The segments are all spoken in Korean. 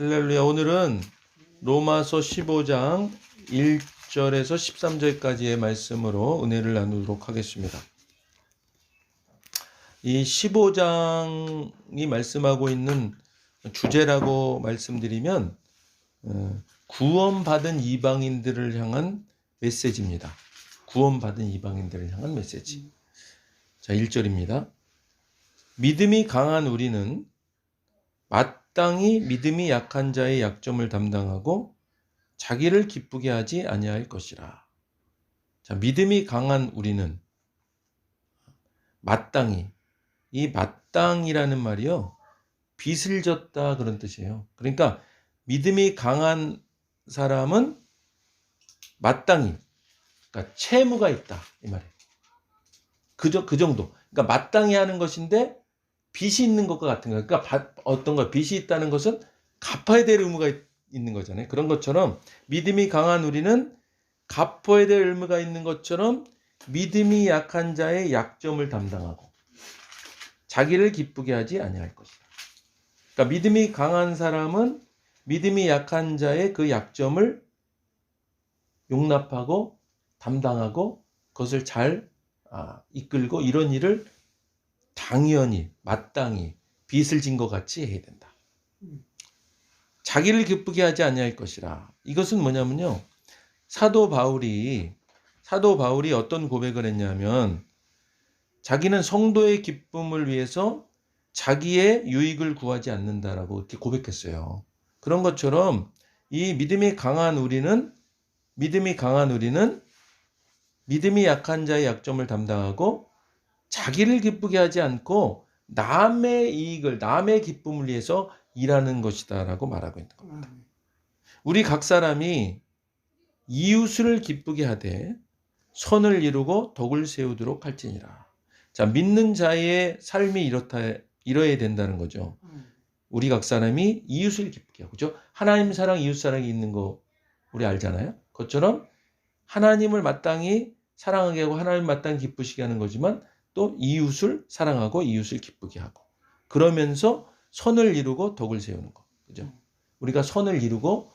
할렐루야. 오늘은 로마서 15장 1절에서 13절까지의 말씀으로 은혜를 나누도록 하겠습니다. 이 15장이 말씀하고 있는 주제라고 말씀드리면 구원받은 이방인들을 향한 메시지입니다. 구원받은 이방인들을 향한 메시지. 자, 1절입니다. 믿음이 강한 우리는 마땅히 믿음이 약한 자의 약점을 담당하고 자기를 기쁘게 하지 아니할 것이라. 자, 믿음이 강한 우리는 마땅히, 이 마땅이라는 말이요, 빚을 졌다 그런 뜻이에요. 그러니까 믿음이 강한 사람은 마땅히, 그러니까 채무가 있다 이 말이에요. 그 정도. 그러니까 마땅히 하는 것인데 빚이 있는 것과 같은 거예요. 그러니까 어떤 거 빚이 있다는 것은 갚아야 될 의무가 있는 거잖아요. 그런 것처럼 믿음이 강한 우리는 갚아야 될 의무가 있는 것처럼 믿음이 약한 자의 약점을 담당하고 자기를 기쁘게 하지 아니할 것이다. 그러니까 믿음이 강한 사람은 믿음이 약한 자의 그 약점을 용납하고 담당하고 그것을 잘 이끌고 이런 일을 당연히 마땅히 빚을 진 것 같이 해야 된다. 자기를 기쁘게 하지 아니할 것이라. 이것은 뭐냐면요, 사도 바울이 어떤 고백을 했냐면 자기는 성도의 기쁨을 위해서 자기의 유익을 구하지 않는다라고 이렇게 고백했어요. 그런 것처럼 이 믿음이 강한 우리는 믿음이 약한 자의 약점을 담당하고 자기를 기쁘게 하지 않고 남의 이익을, 남의 기쁨을 위해서 일하는 것이다 라고 말하고 있는 겁니다. 우리 각 사람이 이웃을 기쁘게 하되 선을 이루고 덕을 세우도록 할지니라. 자, 믿는 자의 삶이 이뤄야 된다는 거죠. 우리 각 사람이 이웃을 기쁘게 하고, 그죠? 하나님 사랑, 이웃 사랑이 있는 거 우리 알잖아요. 그것처럼 하나님을 마땅히 사랑하게 하고 하나님 마땅히 기쁘시게 하는 거지만 또 이웃을 사랑하고 이웃을 기쁘게 하고 그러면서 선을 이루고 덕을 세우는 거. 그죠? 우리가 선을 이루고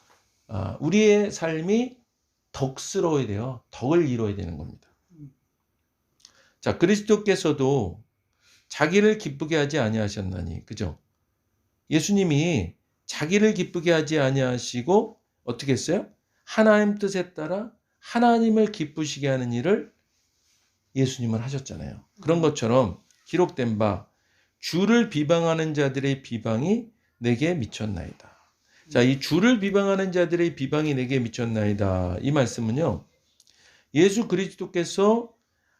우리의 삶이 덕스러워야 돼요. 덕을 이루어야 되는 겁니다. 자, 그리스도께서도 자기를 기쁘게 하지 아니하셨나니. 그죠? 예수님이 자기를 기쁘게 하지 아니하시고 어떻게 했어요? 하나님 뜻에 따라 하나님을 기쁘시게 하는 일을 예수님은 하셨잖아요. 그런 것처럼 기록된 바 주를 비방하는 자들의 비방이 내게 미쳤나이다. 자, 이 주를 비방하는 자들의 비방이 내게 미쳤나이다. 이 말씀은요, 예수 그리스도께서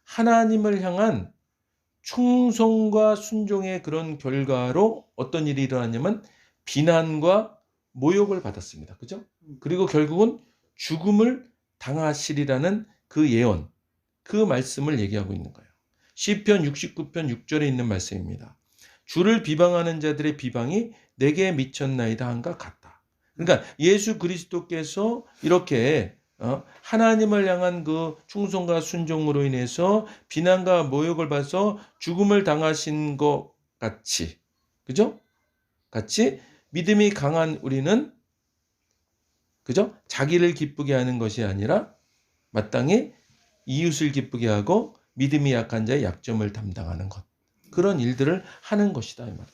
하나님을 향한 충성과 순종의 그런 결과로 어떤 일이 일어났냐면 비난과 모욕을 받았습니다. 그죠? 그리고 결국은 죽음을 당하시리라는 그 예언, 그 말씀을 얘기하고 있는 거예요. 시편 69편 6절에 있는 말씀입니다. 주를 비방하는 자들의 비방이 내게 미쳤나이다 한가 같다. 그러니까 예수 그리스도께서 이렇게 하나님을 향한 그 충성과 순종으로 인해서 비난과 모욕을 받아서 죽음을 당하신 것 같이, 그죠? 같이 믿음이 강한 우리는, 그죠? 자기를 기쁘게 하는 것이 아니라 마땅히 이웃을 기쁘게 하고 믿음이 약한 자의 약점을 담당하는 것. 그런 일들을 하는 것이다 이 말.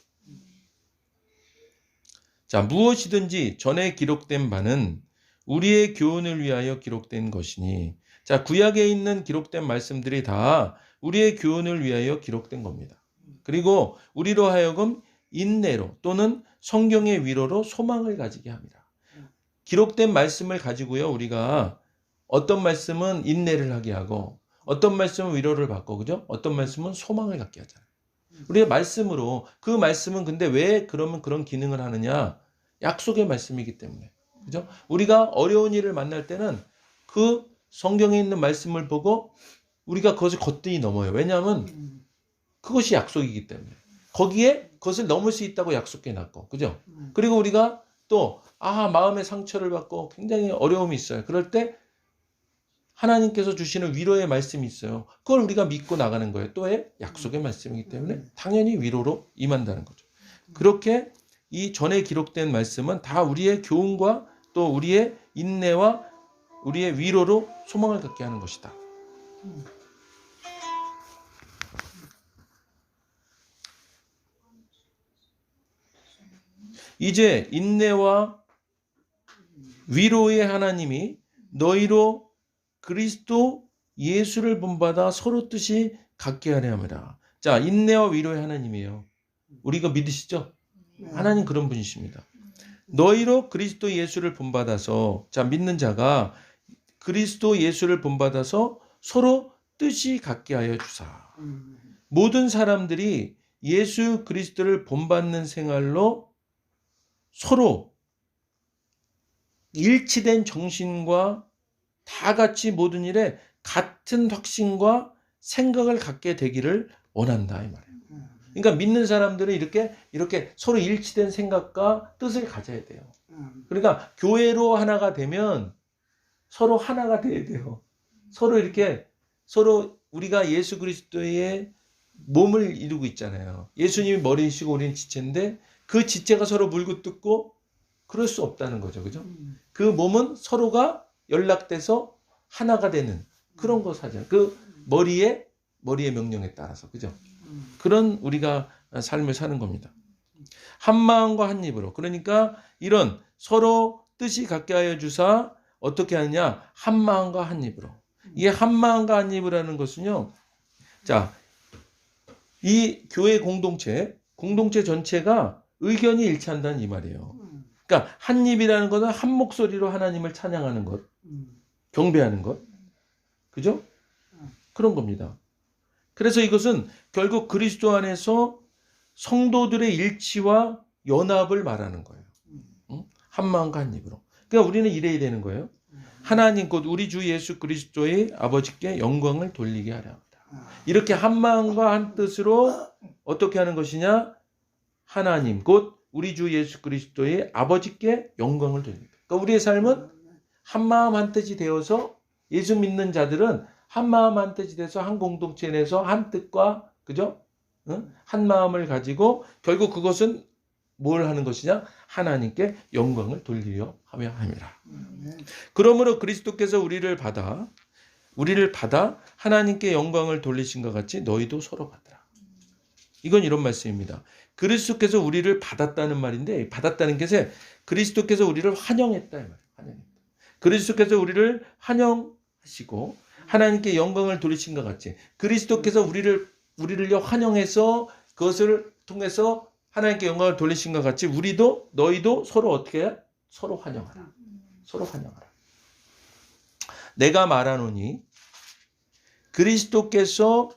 자, 무엇이든지 전에 기록된 바는 우리의 교훈을 위하여 기록된 것이니, 자, 구약에 있는 기록된 말씀들이 다 우리의 교훈을 위하여 기록된 겁니다. 그리고 우리로 하여금 인내로 또는 성경의 위로로 소망을 가지게 합니다. 기록된 말씀을 가지고요, 우리가 어떤 말씀은 인내를 하게 하고 어떤 말씀은 위로를 받고, 그죠? 어떤 말씀은 소망을 갖게 하잖아요. 우리의 말씀으로, 그 말씀은 근데 왜 그러면 그런 기능을 하느냐? 약속의 말씀이기 때문에. 그죠? 우리가 어려운 일을 만날 때는 그 성경에 있는 말씀을 보고 우리가 그것을 거뜬히 넘어요. 왜냐하면 그것이 약속이기 때문에. 거기에 그것을 넘을 수 있다고 약속해 놨고. 그죠? 그리고 우리가 또 마음의 상처를 받고 굉장히 어려움이 있어요. 그럴 때 하나님께서 주시는 위로의 말씀이 있어요. 그걸 우리가 믿고 나가는 거예요. 또의 약속의 말씀이기 때문에 당연히 위로로 임한다는 거죠. 그렇게 이 전에 기록된 말씀은 다 우리의 교훈과 또 우리의 인내와 우리의 위로로 소망을 갖게 하는 것이다. 이제 인내와 위로의 하나님이 너희로 그리스도 예수를 본받아 서로 뜻이 같게 하려 함이라. 자, 인내와 위로의 하나님이에요. 우리 이거 믿으시죠? 하나님 그런 분이십니다. 너희로 그리스도 예수를 본받아서, 자, 믿는 자가 그리스도 예수를 본받아서 서로 뜻이 같게 하여 주사. 모든 사람들이 예수 그리스도를 본받는 생활로 서로 일치된 정신과 다 같이 모든 일에 같은 확신과 생각을 갖게 되기를 원한다 이 말이에요. 그러니까 믿는 사람들은 이렇게 서로 일치된 생각과 뜻을 가져야 돼요. 그러니까 교회로 하나가 되면 서로 하나가 돼야 돼요. 서로 우리가 예수 그리스도의 몸을 이루고 있잖아요. 예수님이 머리이시고 우리는 지체인데 그 지체가 서로 물고 뜯고 그럴 수 없다는 거죠. 그죠? 그 몸은 서로가 연락돼서 하나가 되는 그런 거 사죠. 그 머리의 명령에 따라서. 그죠? 그런 우리가 삶을 사는 겁니다. 한 마음과 한 입으로. 그러니까 이런 서로 뜻이 같게 하여 주사 어떻게 하느냐? 한 마음과 한 입으로. 이 한 마음과 한 입이라는 것은요. 자, 이 교회 공동체 전체가 의견이 일치한다는 이 말이에요. 그러니까 한 입이라는 것은 한 목소리로 하나님을 찬양하는 것, 경배하는 것. 그죠? 그런 겁니다. 그래서 이것은 결국 그리스도 안에서 성도들의 일치와 연합을 말하는 거예요. 한 마음과 한 입으로. 그러니까 우리는 이래야 되는 거예요. 하나님 곧 우리 주 예수 그리스도의 아버지께 영광을 돌리게 하려 합니다. 이렇게 한 마음과 한 뜻으로 어떻게 하는 것이냐? 하나님 곧 우리 주 예수 그리스도의 아버지께 영광을 돌립니다. 그러니까 우리의 삶은 한 마음 한 뜻이 되어서 예수 믿는 자들은 한 마음 한 뜻이 돼서 한 공동체 내에서 한 뜻과 그죠? 한 마음을 가지고 결국 그것은 뭘 하는 것이냐? 하나님께 영광을 돌리려 하며 함이라. 그러므로 그리스도께서 우리를 받아 하나님께 영광을 돌리신 것 같이 너희도 서로 받으라. 이건 이런 말씀입니다. 그리스도께서 우리를 받았다는 말인데 받았다는 것에 그리스도께서 우리를 환영했다 이 말이에요. 환영했다. 그리스도께서 우리를 환영하시고 하나님께 영광을 돌리신 것 같이 그리스도께서 우리를요 환영해서 그것을 통해서 하나님께 영광을 돌리신 것 같이 너희도 서로 어떻게 해? 서로 환영하라. 서로 환영하라. 내가 말하노니 그리스도께서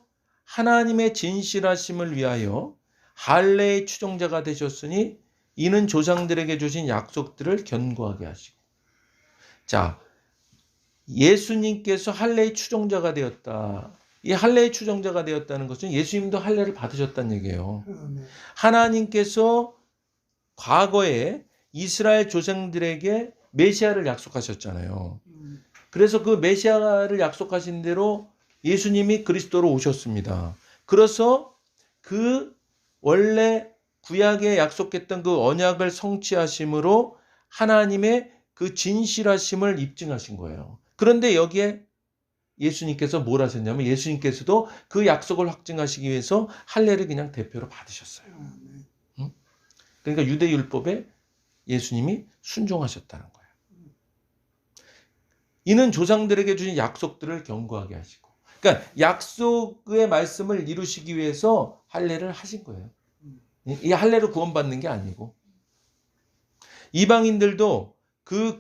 하나님의 진실하심을 위하여 할례의 추종자가 되셨으니 이는 조상들에게 주신 약속들을 견고하게 하시고. 자, 예수님께서 할례의 추종자가 되었다. 이 할례의 추종자가 되었다는 것은 예수님도 할례를 받으셨다는 얘기예요. 하나님께서 과거에 이스라엘 조상들에게 메시아를 약속하셨잖아요. 그래서 그 메시아를 약속하신 대로 예수님이 그리스도로 오셨습니다. 그래서 그 원래 구약에 약속했던 그 언약을 성취하심으로 하나님의 그 진실하심을 입증하신 거예요. 그런데 여기에 예수님께서 뭘 하셨냐면 예수님께서도 그 약속을 확증하시기 위해서 할례를 그냥 대표로 받으셨어요. 그러니까 유대율법에 예수님이 순종하셨다는 거예요. 이는 조상들에게 주신 약속들을 견고하게 하시고. 그러니까 약속의 말씀을 이루시기 위해서 할례를 하신 거예요. 이 할례로 구원받는 게 아니고. 이방인들도 그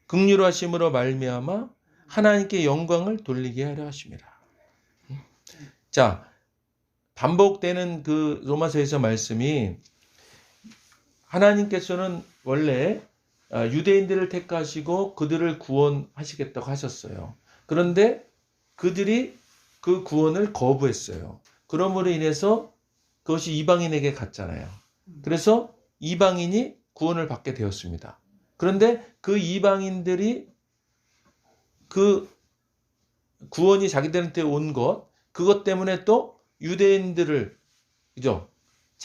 긍휼하심으로 말미암아 하나님께 영광을 돌리게 하려 하심이라. 자, 반복되는 그 로마서에서 말씀이 하나님께서는 원래 유대인들을 택하시고 그들을 구원하시겠다고 하셨어요. 그런데 그들이 그 구원을 거부했어요. 그러므로 인해서 그것이 이방인에게 갔잖아요. 그래서 이방인이 구원을 받게 되었습니다. 그런데 그 이방인들이 그 구원이 자기들한테 온 그것 때문에 또 유대인들을 그죠?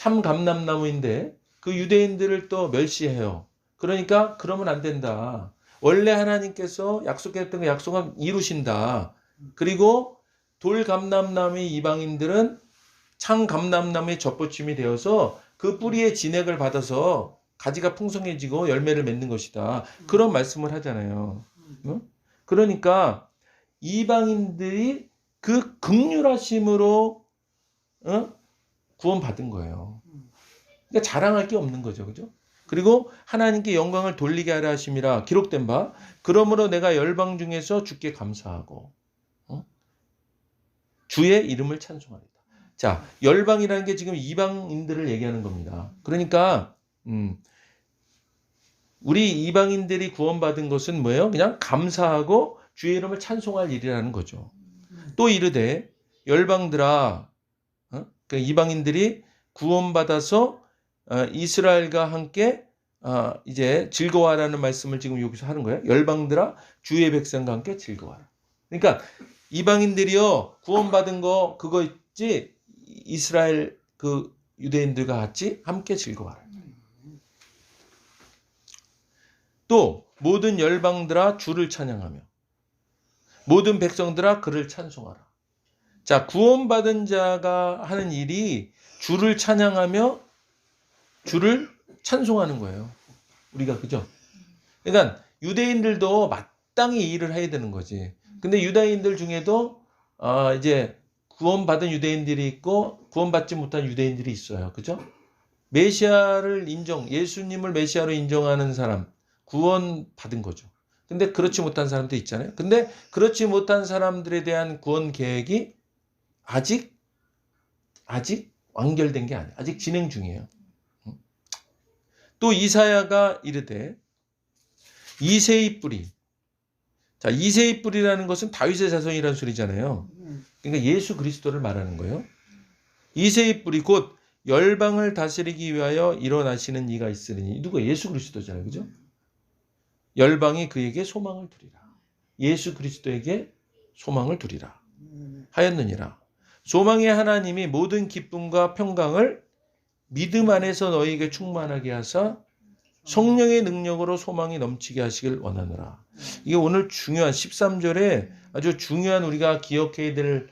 참 감람나무인데 그 유대인들을 또 멸시해요. 그러니까 그러면 안 된다. 원래 하나님께서 약속했던 그 약속은 이루신다. 그리고 돌 감람나무의 이방인들은 참 감람나무의 젖보침이 되어서 그 뿌리의 진액을 받아서 가지가 풍성해지고 열매를 맺는 것이다. 그런 말씀을 하잖아요. 응? 그러니까 이방인들이 그 긍휼하심으로 구원받은 거예요. 그러니까 자랑할 게 없는 거죠. 그죠? 그리고 하나님께 영광을 돌리게 하려 하심이라 기록된 바 그러므로 내가 열방 중에서 주께 감사하고 주의 이름을 찬송하리다. 자, 열방이라는 게 지금 이방인들을 얘기하는 겁니다. 그러니까 우리 이방인들이 구원받은 것은 뭐예요? 그냥 감사하고 주의 이름을 찬송할 일이라는 거죠. 또 이르되 열방들아, 그 이방인들이 구원받아서 이스라엘과 함께 이제 즐거워하라는 말씀을 지금 여기서 하는 거예요. 열방들아 주의 백성과 함께 즐거워하라. 그러니까 이방인들이요 구원받은 거 그거 있지 이스라엘 그 유대인들과 같이 함께 즐거워하라. 또 모든 열방들아 주를 찬양하며 모든 백성들아 그를 찬송하라. 자, 구원받은 자가 하는 일이 주를 찬양하며 주를 찬송하는 거예요. 우리가 그죠? 그러니까 유대인들도 마땅히 이 일을 해야 되는 거지. 근데 유다인들 중에도 이제 구원받은 유대인들이 있고 구원받지 못한 유대인들이 있어요. 그죠? 메시아를 예수님을 메시아로 인정하는 사람, 구원받은 거죠. 근데 그렇지 못한 사람도 있잖아요. 근데 그렇지 못한 사람들에 대한 구원 계획이 아직 완결된 게 아니에요. 아직 진행 중이에요. 또 이사야가 이르되 이새의 뿌리. 자, 이새의 뿌리라는 것은 다윗의 자손이라는 소리잖아요. 그러니까 예수 그리스도를 말하는 거예요. 이새의 뿌리 곧 열방을 다스리기 위하여 일어나시는 이가 있으리니. 누가 예수 그리스도잖아요. 그죠? 열방이 그에게 소망을 두리라. 예수 그리스도에게 소망을 두리라. 하였느니라. 소망의 하나님이 모든 기쁨과 평강을 믿음 안에서 너희에게 충만하게 하사 성령의 능력으로 소망이 넘치게 하시길 원하노라. 이게 오늘 중요한 13절에 아주 중요한 우리가 기억해야 될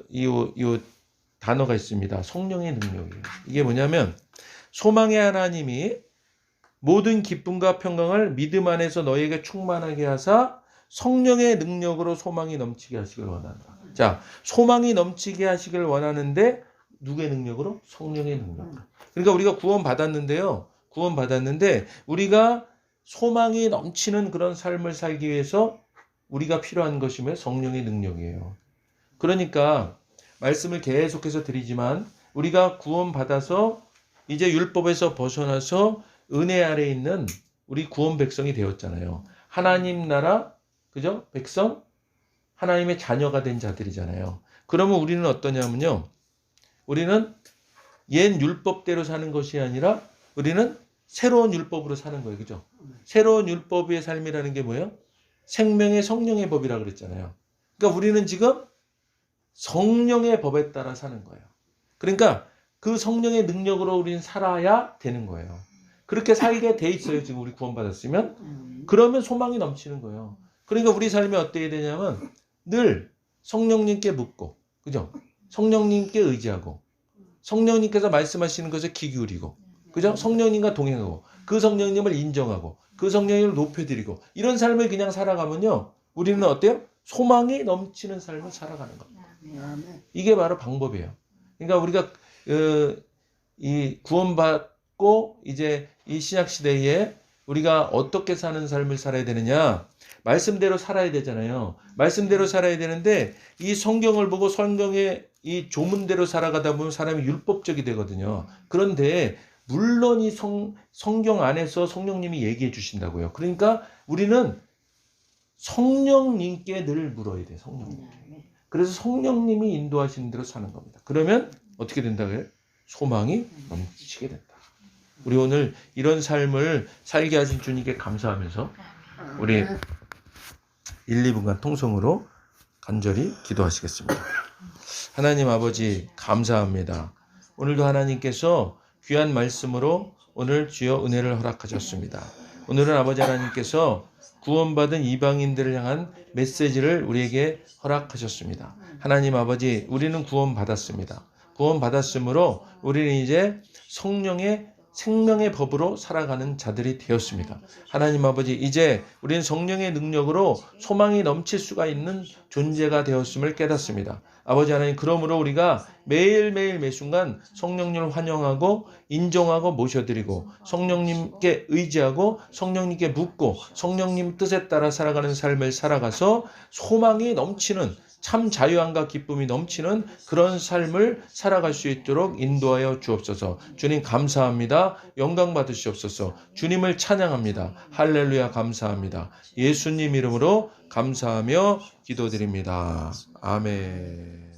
이 단어가 있습니다. 성령의 능력이에요. 이게 뭐냐면 소망의 하나님이 모든 기쁨과 평강을 믿음 안에서 너희에게 충만하게 하사 성령의 능력으로 소망이 넘치게 하시길 원하노라. 자, 소망이 넘치게 하시길 원하는데 누구의 능력으로? 성령의 능력으로. 그러니까 우리가 구원받았는데요. 구원받았는데 우리가 소망이 넘치는 그런 삶을 살기 위해서 우리가 필요한 것이 며 성령의 능력이에요. 그러니까 말씀을 계속해서 드리지만 우리가 구원받아서 이제 율법에서 벗어나서 은혜 아래 있는 우리 구원 백성이 되었잖아요. 하나님 나라, 그죠? 백성, 하나님의 자녀가 된 자들이잖아요. 그러면 우리는 어떠냐면요. 우리는 옛 율법대로 사는 것이 아니라 우리는 새로운 율법으로 사는 거예요. 그죠? 새로운 율법의 삶이라는 게 뭐예요? 생명의 성령의 법이라 그랬잖아요. 그러니까 우리는 지금 성령의 법에 따라 사는 거예요. 그러니까 그 성령의 능력으로 우리는 살아야 되는 거예요. 그렇게 살게 돼 있어요. 지금 우리 구원받았으면. 그러면 소망이 넘치는 거예요. 그러니까 우리 삶이 어때야 되냐면 늘 성령님께 묻고, 그죠? 성령님께 의지하고, 성령님께서 말씀하시는 것에 귀 기울이고, 그죠? 성령님과 동행하고, 그 성령님을 인정하고, 그 성령님을 높여드리고, 이런 삶을 그냥 살아가면요, 우리는 어때요? 소망이 넘치는 삶을 살아가는 겁니다. 이게 바로 방법이에요. 그러니까 우리가 이 구원받고 이제 이 신약 시대에 우리가 어떻게 사는 삶을 살아야 되느냐? 말씀대로 살아야 되잖아요. 말씀대로 살아야 되는데 이 성경을 보고 성경의 이 조문대로 살아가다 보면 사람이 율법적이 되거든요. 그런데 물론 이 성경 안에서 성령님이 얘기해 주신다고요. 그러니까 우리는 성령님께 늘 물어야 돼요. 성령님께. 그래서 성령님이 인도하시는 대로 사는 겁니다. 그러면 어떻게 된다고요? 소망이 넘치게 된다. 우리 오늘 이런 삶을 살게 하신 주님께 감사하면서 우리 1, 2분간 통성으로 간절히 기도하시겠습니다. 하나님 아버지 감사합니다. 오늘도 하나님께서 귀한 말씀으로 오늘 주여 은혜를 허락하셨습니다. 오늘은 아버지 하나님께서 구원받은 이방인들을 향한 메시지를 우리에게 허락하셨습니다. 하나님 아버지, 우리는 구원받았습니다. 구원받았으므로 우리는 이제 성령의 생명의 법으로 살아가는 자들이 되었습니다. 하나님 아버지, 이제 우리는 성령의 능력으로 소망이 넘칠 수가 있는 존재가 되었음을 깨닫습니다. 아버지 하나님, 그러므로 우리가 매일매일 매순간 성령님을 환영하고 인정하고 모셔드리고 성령님께 의지하고 성령님께 묻고 성령님 뜻에 따라 살아가는 삶을 살아가서 소망이 넘치는, 참 자유함과 기쁨이 넘치는 그런 삶을 살아갈 수 있도록 인도하여 주옵소서. 주님 감사합니다. 영광 받으시옵소서. 주님을 찬양합니다. 할렐루야, 감사합니다. 예수님 이름으로 감사하며 기도드립니다. 아멘.